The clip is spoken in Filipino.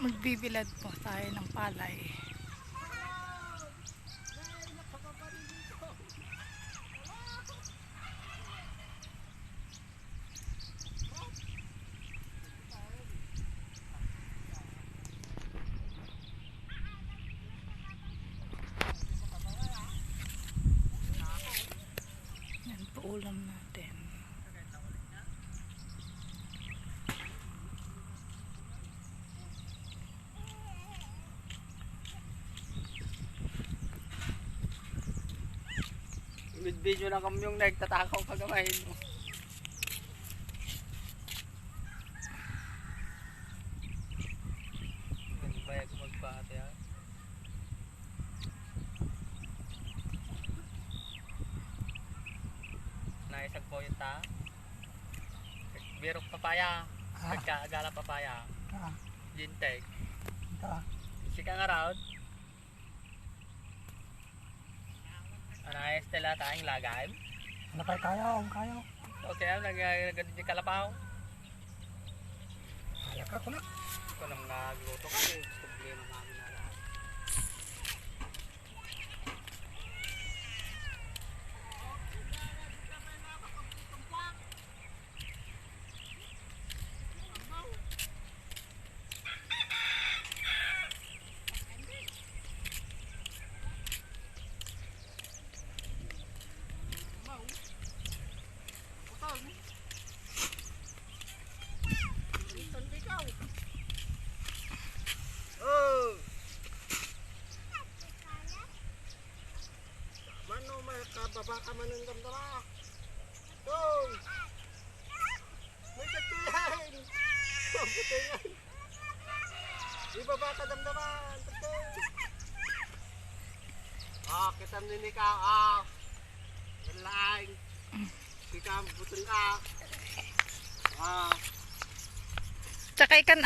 Magbibilad po tayo ng palay. Yan po ulam natin. With video na kami yung nagtatakaw kagamahin mo. Nagbayag magpate ha. Naisag po yung ta. Birok papaya. Nagkaagala papaya. Jintek. Sikang around. Ano ay Stella tayong lagay? Ano kayo? Kayo? Okay, nag-ganit yung kalapaw. Ayak ako na. Ito nang nagluto kasi problema namin na lahat. Mano may kababa ka man ng damdama. Toy! May katiyan! Katiyan! Ibaba ka damdaman! Toy! Kita nini ka. Relaing! Kita butong ka. Tsaka ikan